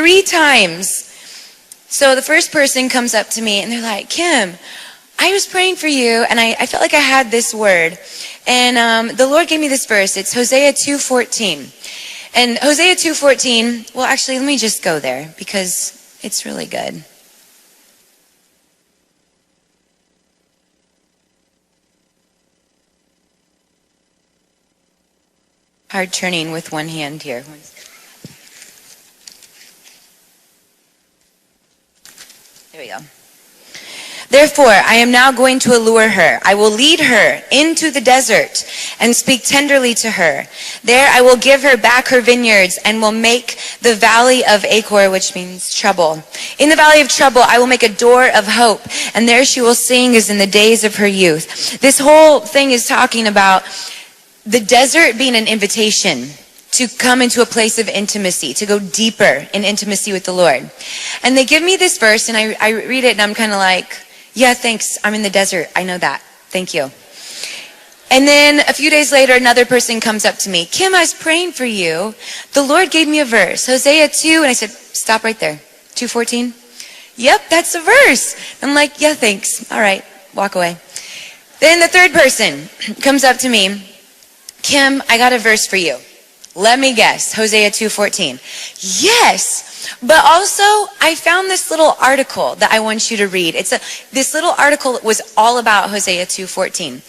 3 times. So the first person comes up to me and they're like, Kim, I was praying for you and I felt like I had this word. And the Lord gave me this verse. It's Hosea 2:14. And Hosea 2:14, well, actually, let me just go there because it's really good. Hard turning with one hand here. There we go. Therefore, I am now going to allure her. I will lead her into the desert and speak tenderly to her. There I will give her back her vineyards and will make the valley of Achor, which means trouble. In the valley of trouble, I will make a door of hope, and there she will sing as in the days of her youth. This whole thing is talking about the desert being an invitation to come into a place of intimacy, to go deeper in intimacy with the Lord. And they give me this verse, and I read it, and I'm kind of like, yeah, thanks. I'm in the desert. I know that. Thank you. And then a few days later, another person comes up to me. Kim, I was praying for you. The Lord gave me a verse, Hosea 2. And I said, stop right there. 2:14. Yep, that's the verse. I'm like, yeah, thanks. All right, walk away. Then the third person comes up to me. Kim, I got a verse for you. Let me guess, Hosea 2:14. Yes, but also I found this little article that I want you to read. This little article was all about Hosea 2:14.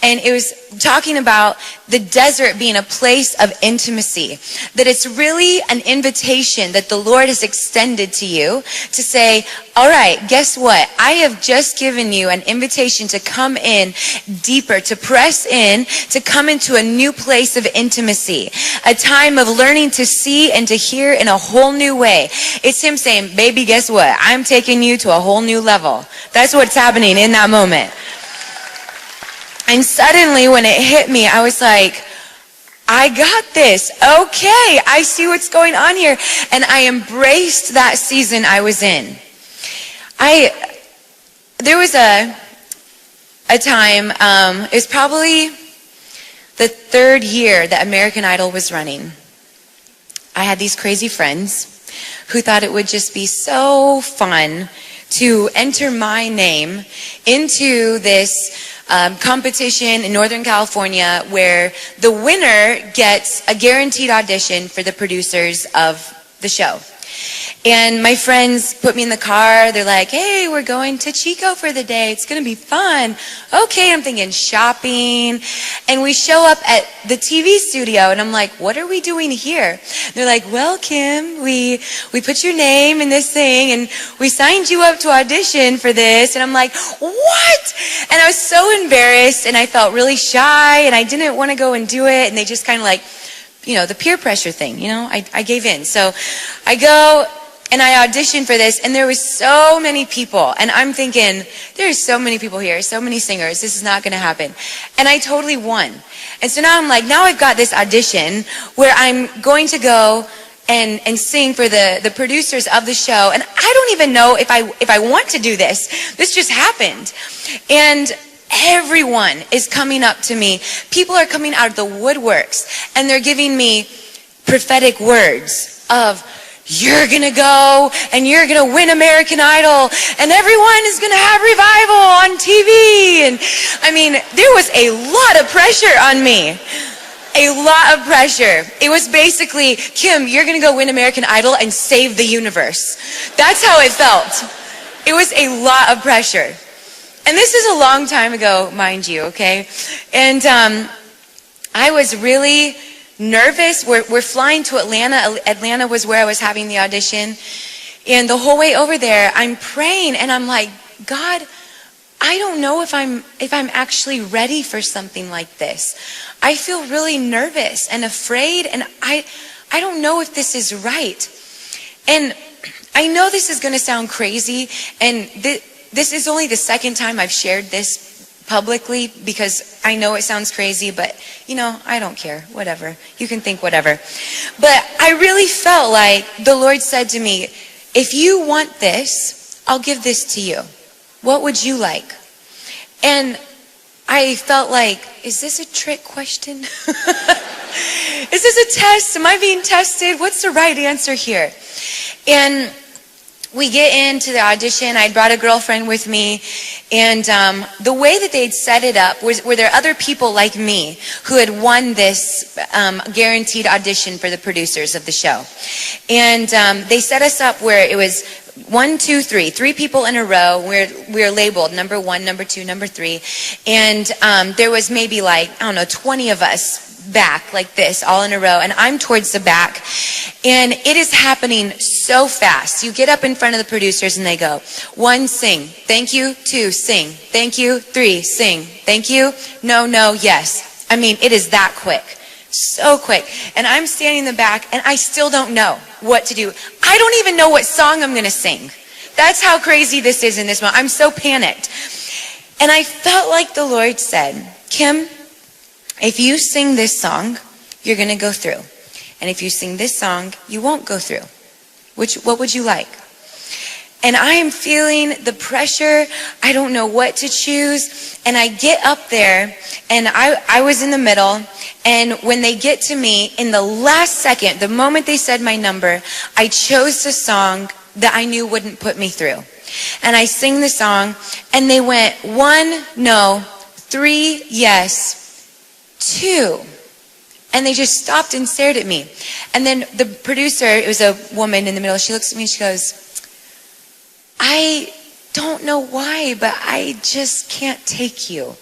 And it was talking about the desert being a place of intimacy. That it's really an invitation that the Lord has extended to you to say, all right, guess what? I have just given you an invitation to come in deeper, to press in, to come into a new place of intimacy. A time of learning to see and to hear in a whole new way. It's him saying, baby, guess what? I'm taking you to a whole new level. That's what's happening in that moment. And suddenly when it hit me, I was like, I got this. Okay, I see what's going on here. And I embraced that season I was in. There was a time, it was probably the 3rd year that American Idol was running. I had these crazy friends who thought it would just be so fun to enter my name into this competition in Northern California where the winner gets a guaranteed audition for the producers of the show. And my friends put me in the car. They're like, hey, we're going to Chico for the day. It's going to be fun. Okay, I'm thinking shopping. And we show up at the TV studio, and I'm like, what are we doing here? They're like, well, Kim, we put your name in this thing, and we signed you up to audition for this. And I'm like, what? And I was so embarrassed, and I felt really shy, and I didn't want to go and do it. And they just kind of like, you know, the peer pressure thing, you know, I gave in. So I go and I auditioned for this, and there was so many people, and I'm thinking, there's so many people here, so many singers, this is not going to happen. And I totally won. And so now I'm like, now I've got this audition where I'm going to go and sing for the producers of the show, and I don't even know if I want to do this. This just happened. And everyone is coming up to me. People are coming out of the woodworks, and they're giving me prophetic words of, you're going to go and you're going to win American Idol, and everyone is going to have revival on TV. And I mean, there was a lot of pressure on me. A lot of pressure. It was basically, Kim, you're going to go win American Idol and save the universe. That's how it felt. It was a lot of pressure. And this is a long time ago, mind you, okay? And I was really nervous. We're flying to Atlanta. Atlanta was where I was having the audition. And the whole way over there, I'm praying, and I'm like, God, I don't know if I'm actually ready for something like this. I feel really nervous and afraid, and I don't know if this is right. And I know this is going to sound crazy, and this is only the second time I've shared this publicly, because I know it sounds crazy, but you know, I don't care, whatever. You can think whatever. But I really felt like the Lord said to me, if you want this, I'll give this to you. What would you like? And I felt like, is this a trick question? Is this a test? Am I being tested? What's the right answer here? And we get into the audition. I brought a girlfriend with me, and the way that they'd set it up was, were there other people like me who had won this guaranteed audition for the producers of the show. And they set us up where it was 1, 2, 3, 3 people in a row. We're labeled number 1, number 2, number 3, and there was maybe like, I don't know, 20 of us back like this, all in a row, and I'm towards the back, and it is happening so fast. You get up in front of the producers and they go, 1, sing, thank you, 2, sing, thank you, 3, sing, thank you, no, no, yes. I mean, it is that quick, so quick. And I'm standing in the back and I still don't know what to do. I don't even know what song I'm gonna sing. That's how crazy this is in this moment. I'm so panicked. And I felt like the Lord said, Kim, if you sing this song, you're going to go through. And if you sing this song, you won't go through. What would you like? And I am feeling the pressure. I don't know what to choose. And I get up there, and I was in the middle. And when they get to me, in the last second, the moment they said my number, I chose the song that I knew wouldn't put me through. And I sing the song, and they went 1, no, 3, yes, 2. And they just stopped and stared at me. And then the producer, it was a woman in the middle, she looks at me and she goes, I don't know why, but I just can't take you.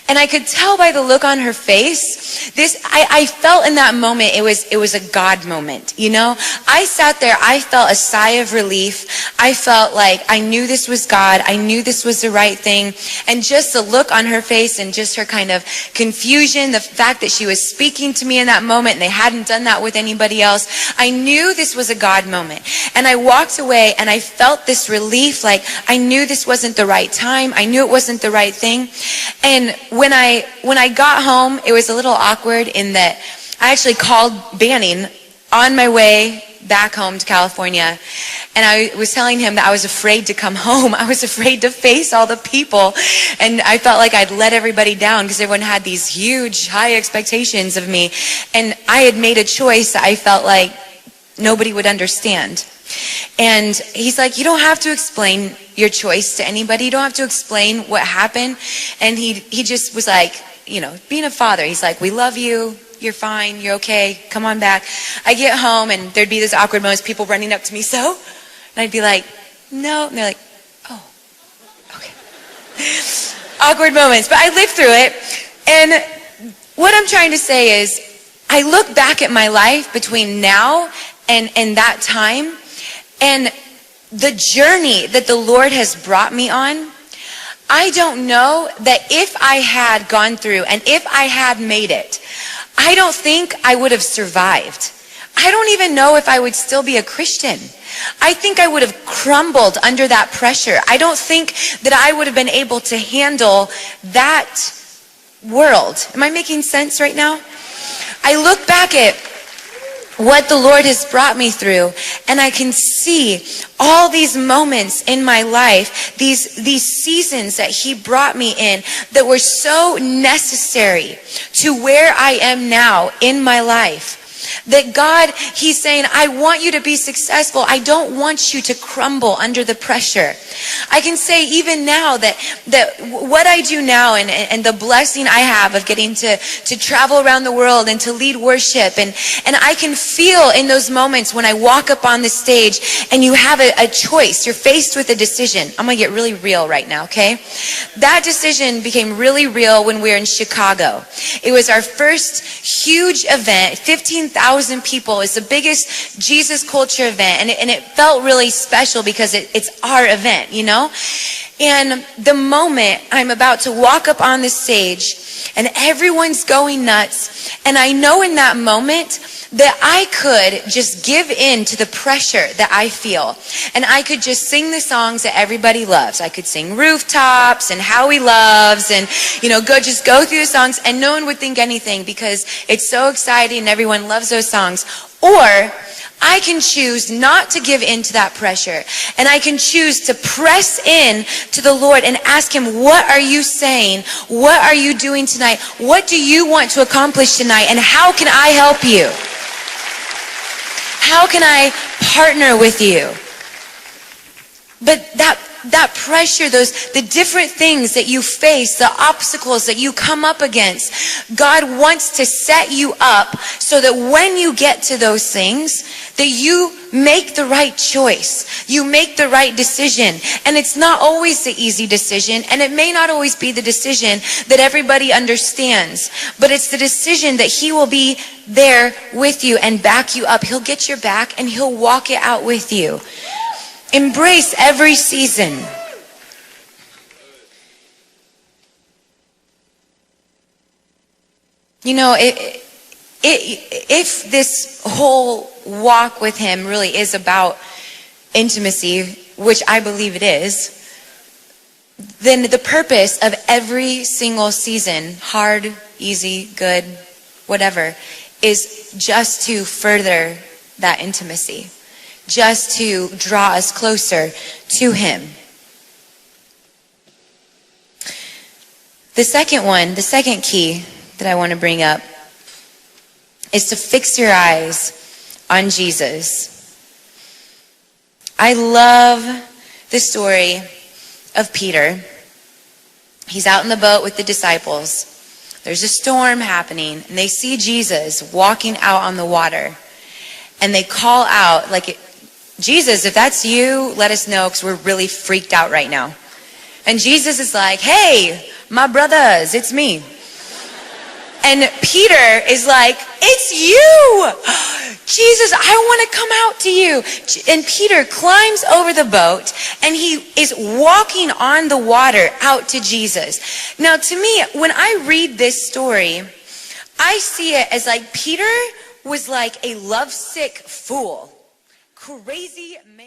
And I could tell by the look on her face, I felt in that moment it was a God moment, you know? I sat there, I felt a sigh of relief. I felt like I knew this was God. I knew this was the right thing. And just the look on her face and just her kind of confusion, the fact that she was speaking to me in that moment and they hadn't done that with anybody else, I knew this was a God moment. And I walked away and I felt this relief, like I knew this wasn't the right time. I knew it wasn't the right thing. And when I got home, it was a little awkward in that I actually called Banning on my way back home to California, and I was telling him that I was afraid to come home. I was afraid to face all the people, and I felt like I'd let everybody down because everyone had these huge, high expectations of me, and I had made a choice that I felt like nobody would understand. And he's like, you don't have to explain your choice to anybody. You don't have to explain what happened. And he just was like, you know, being a father, he's like, we love you. You're fine. You're okay. Come on back. I get home and there'd be this awkward moments, people running up to me, so? And I'd be like, no. And they're like, oh, okay. Awkward moments, but I lived through it. And what I'm trying to say is, I look back at my life between now and that time, and the journey that the Lord has brought me on. I don't know that if I had gone through and if I had made it, I don't think I would have survived. I don't even know if I would still be a Christian. I think I would have crumbled under that pressure. I don't think that I would have been able to handle that world. Am I making sense right now? I look back at what the Lord has brought me through, and I can see all these moments in my life, these seasons that He brought me in that were so necessary to where I am now in my life. That God, He's saying, I want you to be successful. I don't want you to crumble under the pressure. I can say even now that what I do now and the blessing I have of getting to travel around the world and to lead worship, and I can feel in those moments when I walk up on the stage and you have a choice, you're faced with a decision. I'm going to get really real right now, okay? That decision became really real when we were in Chicago. It was our first huge event, 15,000 people. It's the biggest Jesus culture event, and it felt really special because it's our event, you know? And the moment I'm about to walk up on the stage and everyone's going nuts, and I know in that moment that I could just give in to the pressure that I feel, and I could just sing the songs that everybody loves. I could sing Rooftops and How He Loves, and just go through the songs, and no one would think anything because it's so exciting and everyone loves those songs. Or I can choose not to give in to that pressure, and I can choose to press in to the Lord and ask Him, what are you saying? What are you doing tonight? What do you want to accomplish tonight? And how can I help you? How can I partner with you. But that pressure, the different things that you face, the obstacles that you come up against, God wants to set you up so that when you get to those things, that you make the right choice. You make the right decision. And it's not always the easy decision, and it may not always be the decision that everybody understands, but it's the decision that He will be there with you and back you up. He'll get your back and He'll walk it out with you. Embrace every season. You know, if this whole walk with Him really is about intimacy, which I believe it is, then the purpose of every single season, hard, easy, good, whatever, is just to further that intimacy. Just to draw us closer to Him. The second key that I want to bring up is to fix your eyes on Jesus. I love the story of Peter. He's out in the boat with the disciples. There's a storm happening, and they see Jesus walking out on the water. And they call out, like, Jesus, if that's you, let us know, because we're really freaked out right now. And Jesus is like, hey, my brothers, it's me. And Peter is like, it's you! Jesus, I want to come out to you. And Peter climbs over the boat, and he is walking on the water out to Jesus. Now, to me, when I read this story, I see it as like Peter was like a lovesick fool. Crazy man.